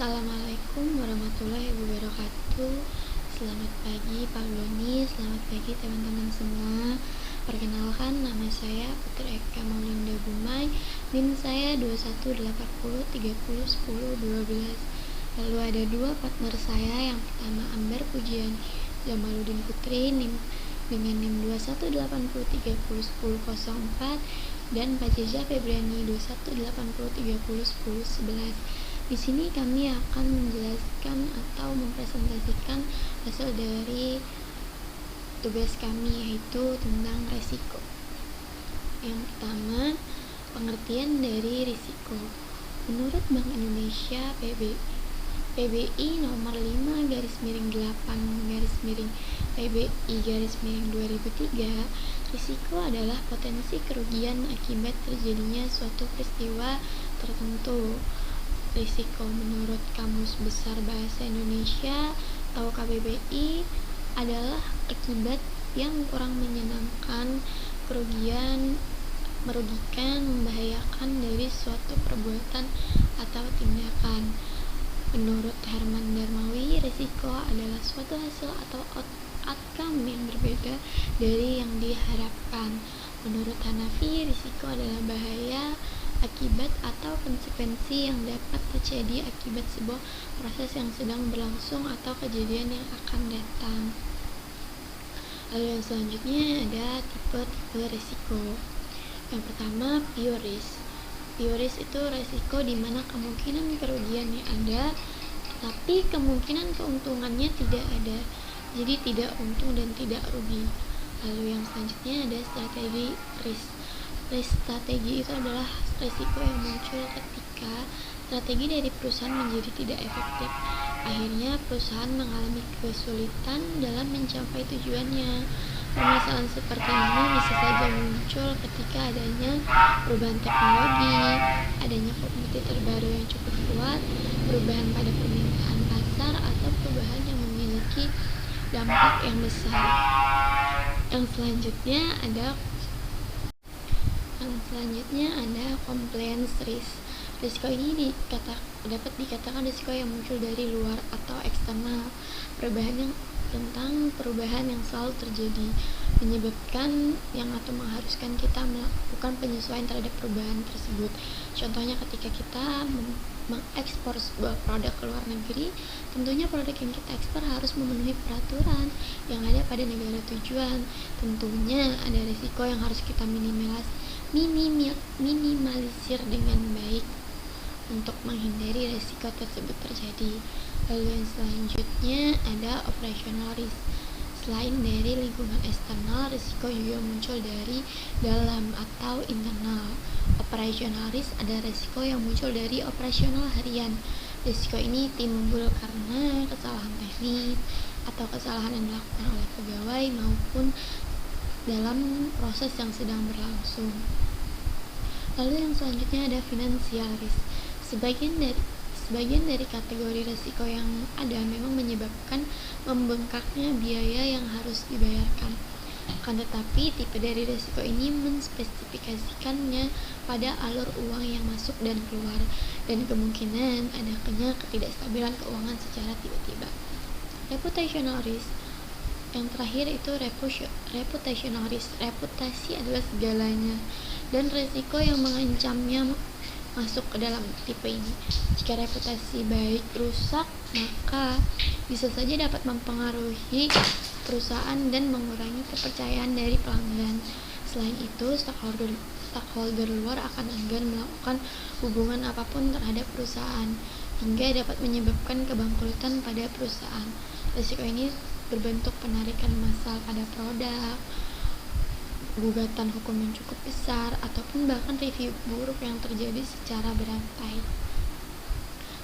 Assalamualaikum warahmatullahi wabarakatuh. Selamat pagi Pak Doni, selamat pagi teman-teman semua. Perkenalkan, nama saya Putri Eka Maulinda Bumai. NIM saya 2180301012. Lalu ada dua partner saya, yang pertama Amber Pujian Jamaluddin Putri dengan NIM 2180301004 dan Pak Jeja Febriani 2180301011. Di sini kami akan menjelaskan atau mempresentasikan hasil dari tugas kami, yaitu tentang risiko. Yang pertama, pengertian dari risiko. Menurut Bank Indonesia PBI nomor 5-8-PBI-2003, risiko adalah potensi kerugian akibat terjadinya suatu peristiwa tertentu. Risiko menurut Kamus Besar Bahasa Indonesia atau KBBI adalah akibat yang kurang menyenangkan, merugikan, membahayakan dari suatu perbuatan atau tindakan. Menurut Herman Darmawi, risiko adalah suatu hasil atau outcome yang berbeda dari yang diharapkan. Menurut Hanafi, risiko adalah bahaya, akibat atau konsekuensi yang dapat terjadi akibat sebuah proses yang sedang berlangsung atau kejadian yang akan datang. Lalu yang selanjutnya ada tipe-tipe risiko. Yang pertama, pure risk. Pure risk itu risiko di mana kemungkinan kerugiannya ada, tapi kemungkinan keuntungannya tidak ada. Jadi tidak untung dan tidak rugi. Lalu yang selanjutnya ada strategi risk. Strategi itu adalah risiko yang muncul ketika strategi dari perusahaan menjadi tidak efektif. Akhirnya perusahaan mengalami kesulitan dalam mencapai tujuannya. Permasalahan seperti ini bisa saja muncul ketika adanya perubahan teknologi, adanya kompetitor baru yang cukup kuat, perubahan pada permintaan pasar, atau perubahan yang memiliki dampak yang besar. Yang selanjutnya ada compliance risk. Risiko ini dapat dikatakan risiko yang muncul dari luar atau eksternal. Perubahan yang selalu terjadi menyebabkan atau mengharuskan kita melakukan penyesuaian terhadap perubahan tersebut. Contohnya ketika kita mengekspor sebuah produk ke luar negeri, tentunya produk yang kita ekspor harus memenuhi peraturan yang ada pada negara tujuan. Tentunya ada risiko yang harus kita minimalisir dengan baik untuk menghindari risiko tersebut terjadi. Lalu yang selanjutnya ada operational risk. Selain dari lingkungan eksternal, risiko juga muncul dari dalam atau internal. Operational risk ada risiko yang muncul dari operasional harian. Risiko ini timbul karena kesalahan teknis atau kesalahan yang dilakukan oleh pegawai maupun dalam proses yang sedang berlangsung. Lalu yang selanjutnya ada financial risk. Sebagian dari kategori risiko yang ada memang menyebabkan membengkaknya biaya yang harus dibayarkan. Akan tetapi, tipe dari risiko ini menspesifikasikannya pada alur uang yang masuk dan keluar, dan kemungkinan adanya ketidakstabilan keuangan secara tiba-tiba. Reputational risk. Yang terakhir itu reputational risk. Reputasi adalah segalanya, dan risiko yang mengancamnya masuk ke dalam tipe ini. Jika reputasi baik rusak, maka bisa saja dapat mempengaruhi perusahaan dan mengurangi kepercayaan dari pelanggan. Selain itu, stakeholder luar akan enggan melakukan hubungan apapun terhadap perusahaan, hingga dapat menyebabkan kebangkrutan pada perusahaan. Risiko ini berbentuk penarikan massal pada produk, gugatan hukum yang cukup besar, ataupun bahkan review buruk yang terjadi secara berantai.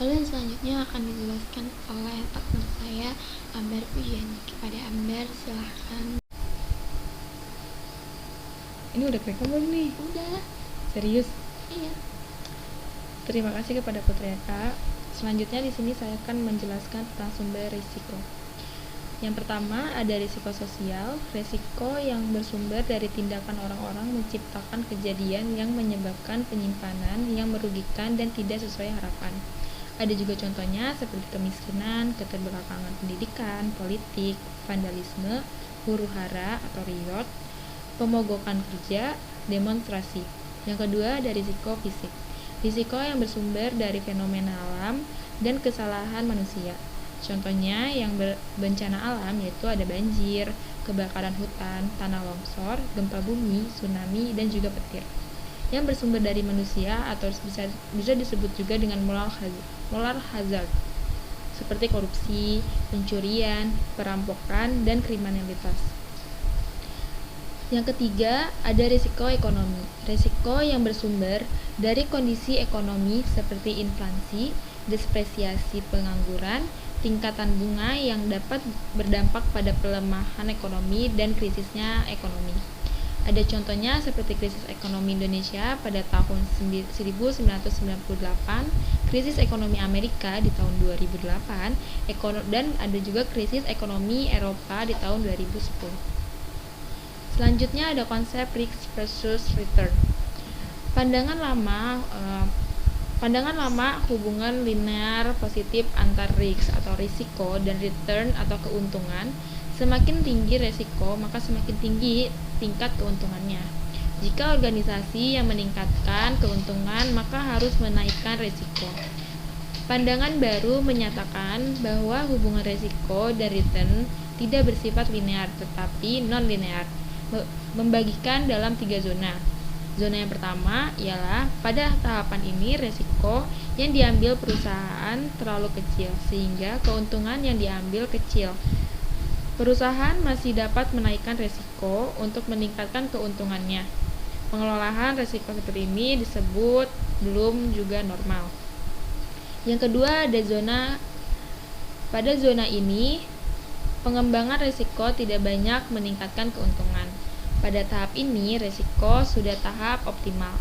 Lalu yang selanjutnya akan dijelaskan oleh partner saya, Amber Pujian. Kepada Amber, silahkan. Ini udah kerekam belum nih? Udah. Serius? Iya. Terima kasih kepada Putri Eka. Selanjutnya di sini saya akan menjelaskan tentang sumber risiko. Yang pertama ada risiko sosial, risiko yang bersumber dari tindakan orang-orang menciptakan kejadian yang menyebabkan penyimpanan yang merugikan dan tidak sesuai harapan. Ada juga contohnya seperti kemiskinan, keterbelakangan pendidikan, politik, vandalisme, huru-hara atau riot, pemogokan kerja, demonstrasi. Yang kedua ada risiko fisik. Risiko yang bersumber dari fenomena alam dan kesalahan manusia. Contohnya yang bencana alam yaitu ada banjir, kebakaran hutan, tanah longsor, gempa bumi, tsunami, dan juga petir. Yang bersumber dari manusia atau bisa disebut juga dengan moral hazard seperti korupsi, pencurian, perampokan, dan kriminalitas. Yang ketiga, ada risiko ekonomi. Risiko yang bersumber dari kondisi ekonomi seperti inflasi, depresiasi pengangguran, tingkatan bunga yang dapat berdampak pada pelemahan ekonomi dan krisisnya ekonomi. Ada contohnya seperti krisis ekonomi Indonesia pada tahun 1998, krisis ekonomi Amerika di tahun 2008, dan ada juga krisis ekonomi Eropa di tahun 2010. Selanjutnya ada konsep risk versus return. Pandangan lama hubungan linear positif antar risk atau risiko dan return atau keuntungan. Semakin tinggi resiko, maka semakin tinggi tingkat keuntungannya. Jika organisasi yang meningkatkan keuntungan, maka harus menaikkan resiko. Pandangan baru menyatakan bahwa hubungan resiko dan return tidak bersifat linear, tetapi non-linear, membagikan dalam 3 zona. Zona yang pertama ialah pada tahapan ini resiko yang diambil perusahaan terlalu kecil, sehingga keuntungan yang diambil kecil. Perusahaan masih dapat menaikkan risiko untuk meningkatkan keuntungannya. Pengelolaan risiko seperti ini disebut belum juga normal. Yang kedua ada pada zona ini pengembangan risiko tidak banyak meningkatkan keuntungan. Pada tahap ini risiko sudah tahap optimal.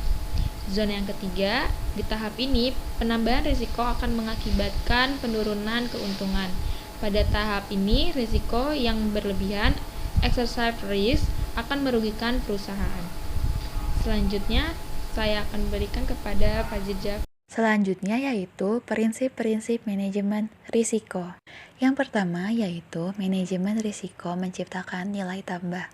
Zona yang ketiga, di tahap ini penambahan risiko akan mengakibatkan penurunan keuntungan. Pada tahap ini, risiko yang berlebihan, excessive risk, akan merugikan perusahaan. Selanjutnya, saya akan berikan kepada Pak Jejak. Selanjutnya yaitu prinsip-prinsip manajemen risiko. Yang pertama yaitu manajemen risiko menciptakan nilai tambah,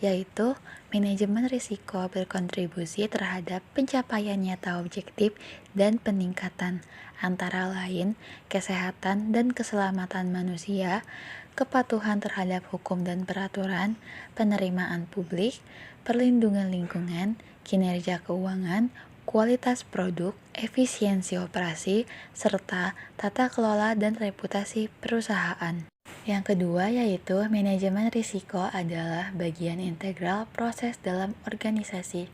yaitu manajemen risiko berkontribusi terhadap pencapaian nyata objektif dan peningkatan antara lain kesehatan dan keselamatan manusia, kepatuhan terhadap hukum dan peraturan, penerimaan publik, perlindungan lingkungan, kinerja keuangan, kualitas produk, efisiensi operasi, serta tata kelola dan reputasi perusahaan. Yang kedua yaitu manajemen risiko adalah bagian integral proses dalam organisasi.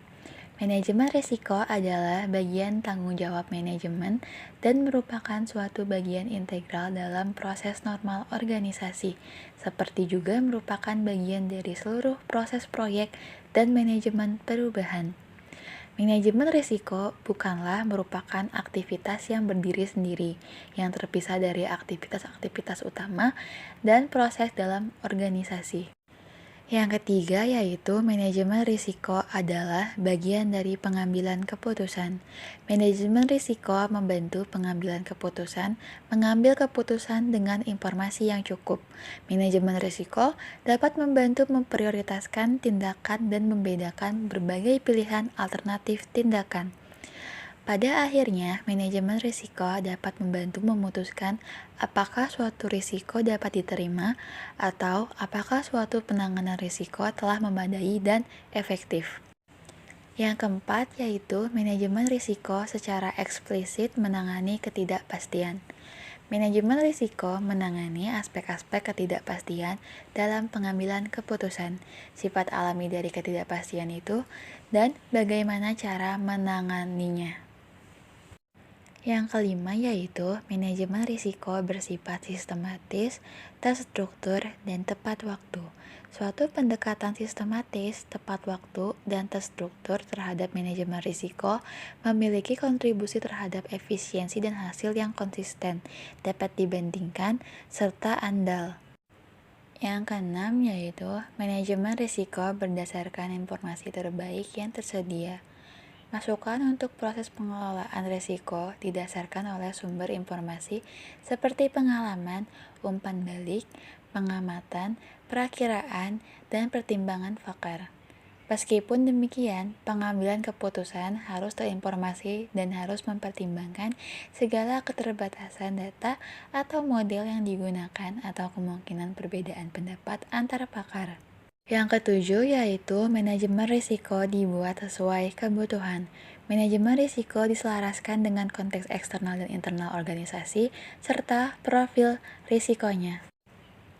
Manajemen risiko adalah bagian tanggung jawab manajemen dan merupakan suatu bagian integral dalam proses normal organisasi, seperti juga merupakan bagian dari seluruh proses proyek dan manajemen perubahan. Manajemen risiko bukanlah merupakan aktivitas yang berdiri sendiri, yang terpisah dari aktivitas-aktivitas utama dan proses dalam organisasi. Yang ketiga yaitu manajemen risiko adalah bagian dari pengambilan keputusan. Manajemen risiko membantu pengambilan keputusan, mengambil keputusan dengan informasi yang cukup. Manajemen risiko dapat membantu memprioritaskan tindakan dan membedakan berbagai pilihan alternatif tindakan. Pada akhirnya, manajemen risiko dapat membantu memutuskan apakah suatu risiko dapat diterima atau apakah suatu penanganan risiko telah memadai dan efektif. Yang keempat yaitu manajemen risiko secara eksplisit menangani ketidakpastian. Manajemen risiko menangani aspek-aspek ketidakpastian dalam pengambilan keputusan, sifat alami dari ketidakpastian itu, dan bagaimana cara menanganinya. Yang kelima yaitu manajemen risiko bersifat sistematis, terstruktur, dan tepat waktu. Suatu pendekatan sistematis, tepat waktu, dan terstruktur terhadap manajemen risiko memiliki kontribusi terhadap efisiensi dan hasil yang konsisten, dapat dibandingkan, serta andal. Yang keenam yaitu manajemen risiko berdasarkan informasi terbaik yang tersedia. Masukan untuk proses pengelolaan risiko didasarkan oleh sumber informasi seperti pengalaman, umpan balik, pengamatan, perakiraan, dan pertimbangan faktor. Meskipun demikian, pengambilan keputusan harus terinformasi dan harus mempertimbangkan segala keterbatasan data atau model yang digunakan atau kemungkinan perbedaan pendapat antara pakar. Yang ketujuh yaitu manajemen risiko dibuat sesuai kebutuhan. Manajemen risiko diselaraskan dengan konteks eksternal dan internal organisasi serta profil risikonya.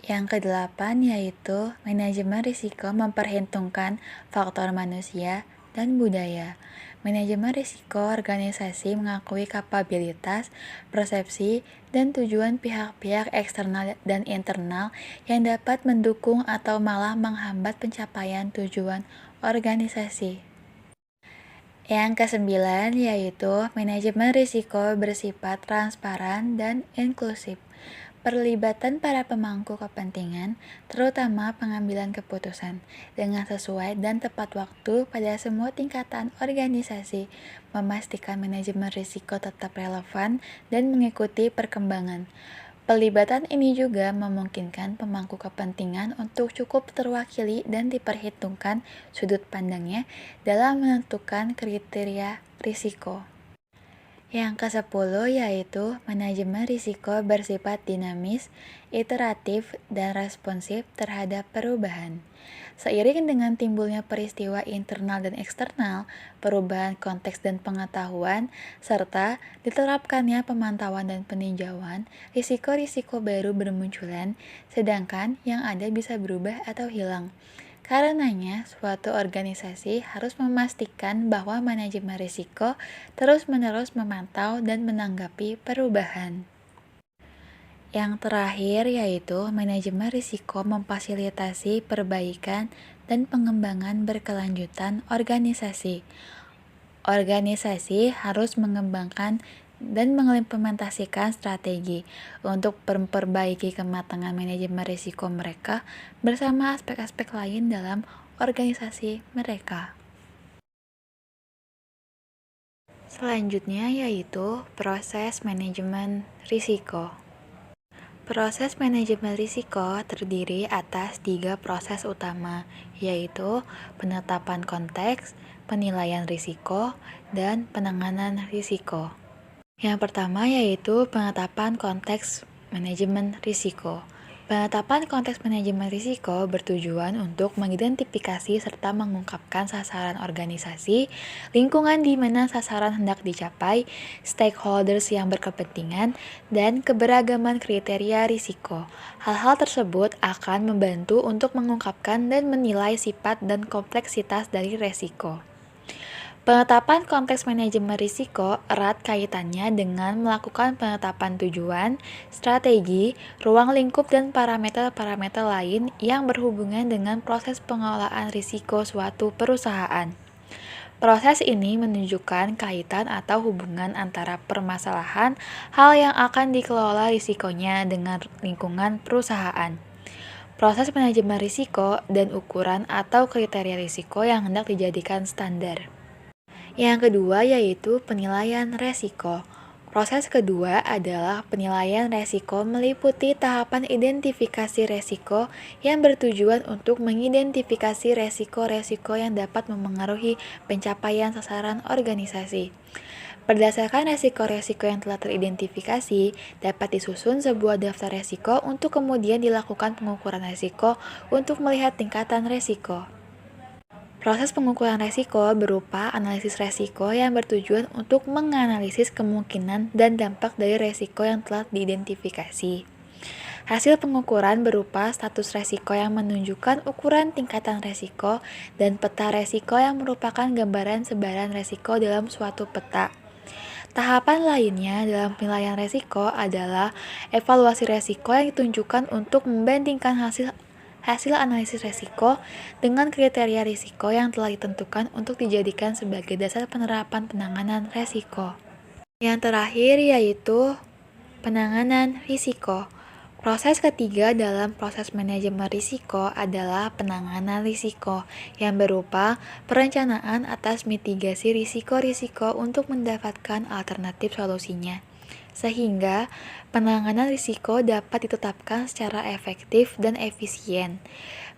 Yang kedelapan yaitu manajemen risiko memperhitungkan faktor manusia dan budaya. Manajemen risiko organisasi mengakui kapabilitas, persepsi, dan tujuan pihak-pihak eksternal dan internal yang dapat mendukung atau malah menghambat pencapaian tujuan organisasi. Yang kesembilan yaitu manajemen risiko bersifat transparan dan inklusif. Perlibatan para pemangku kepentingan, terutama pengambilan keputusan, dengan sesuai dan tepat waktu pada semua tingkatan organisasi, memastikan manajemen risiko tetap relevan dan mengikuti perkembangan. Pelibatan ini juga memungkinkan pemangku kepentingan untuk cukup terwakili dan diperhitungkan sudut pandangnya dalam menentukan kriteria risiko. Yang ke-10 yaitu manajemen risiko bersifat dinamis, iteratif, dan responsif terhadap perubahan. Seiring dengan timbulnya peristiwa internal dan eksternal, perubahan konteks dan pengetahuan, serta diterapkannya pemantauan dan peninjauan, risiko-risiko baru bermunculan, sedangkan yang ada bisa berubah atau hilang. Karenanya, suatu organisasi harus memastikan bahwa manajemen risiko terus-menerus memantau dan menanggapi perubahan. Yang terakhir yaitu manajemen risiko memfasilitasi perbaikan dan pengembangan berkelanjutan organisasi. Organisasi harus mengembangkan dan mengimplementasikan strategi untuk memperbaiki kematangan manajemen risiko mereka bersama aspek-aspek lain dalam organisasi mereka. Selanjutnya yaitu proses manajemen risiko. Proses manajemen risiko terdiri atas 3 proses utama, yaitu penetapan konteks, penilaian risiko, dan penanganan risiko. Yang pertama yaitu penetapan konteks manajemen risiko. Penetapan konteks manajemen risiko bertujuan untuk mengidentifikasi serta mengungkapkan sasaran organisasi, lingkungan di mana sasaran hendak dicapai, stakeholders yang berkepentingan, dan keberagaman kriteria risiko. Hal-hal tersebut akan membantu untuk mengungkapkan dan menilai sifat dan kompleksitas dari risiko. Penetapan konteks manajemen risiko erat kaitannya dengan melakukan penetapan tujuan, strategi, ruang lingkup, dan parameter-parameter lain yang berhubungan dengan proses pengelolaan risiko suatu perusahaan. Proses ini menunjukkan kaitan atau hubungan antara permasalahan hal yang akan dikelola risikonya dengan lingkungan perusahaan. Proses manajemen risiko dan ukuran atau kriteria risiko yang hendak dijadikan standar. Yang kedua yaitu penilaian resiko. Proses kedua adalah penilaian resiko meliputi tahapan identifikasi resiko yang bertujuan untuk mengidentifikasi resiko-resiko yang dapat memengaruhi pencapaian sasaran organisasi. Berdasarkan resiko-resiko yang telah teridentifikasi, dapat disusun sebuah daftar resiko untuk kemudian dilakukan pengukuran resiko untuk melihat tingkatan resiko. Proses pengukuran resiko berupa analisis resiko yang bertujuan untuk menganalisis kemungkinan dan dampak dari resiko yang telah diidentifikasi. Hasil pengukuran berupa status resiko yang menunjukkan ukuran tingkatan resiko dan peta resiko yang merupakan gambaran sebaran resiko dalam suatu peta. Tahapan lainnya dalam penilaian resiko adalah evaluasi resiko yang ditunjukkan untuk membandingkan hasil analisis risiko dengan kriteria risiko yang telah ditentukan untuk dijadikan sebagai dasar penerapan penanganan risiko. Yang terakhir yaitu penanganan risiko. Proses ketiga dalam proses manajemen risiko adalah penanganan risiko yang berupa perencanaan atas mitigasi risiko-risiko untuk mendapatkan alternatif solusinya. Sehingga penanganan risiko dapat ditetapkan secara efektif dan efisien.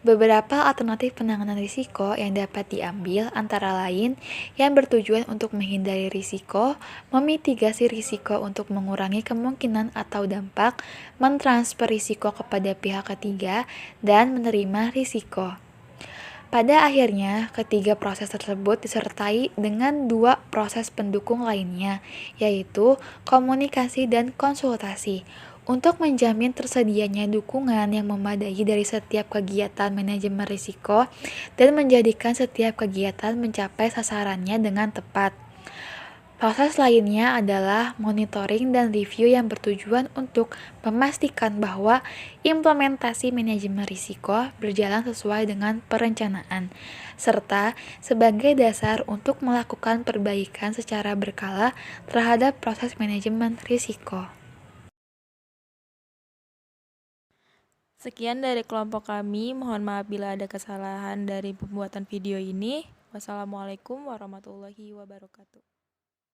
Beberapa alternatif penanganan risiko yang dapat diambil antara lain yang bertujuan untuk menghindari risiko, memitigasi risiko untuk mengurangi kemungkinan atau dampak, mentransfer risiko kepada pihak ketiga, dan menerima risiko. Pada akhirnya, ketiga proses tersebut disertai dengan dua proses pendukung lainnya, yaitu komunikasi dan konsultasi, untuk menjamin tersedianya dukungan yang memadai dari setiap kegiatan manajemen risiko dan menjadikan setiap kegiatan mencapai sasarannya dengan tepat. Proses lainnya adalah monitoring dan review yang bertujuan untuk memastikan bahwa implementasi manajemen risiko berjalan sesuai dengan perencanaan, serta sebagai dasar untuk melakukan perbaikan secara berkala terhadap proses manajemen risiko. Sekian dari kelompok kami, mohon maaf bila ada kesalahan dari pembuatan video ini. Wassalamualaikum warahmatullahi wabarakatuh.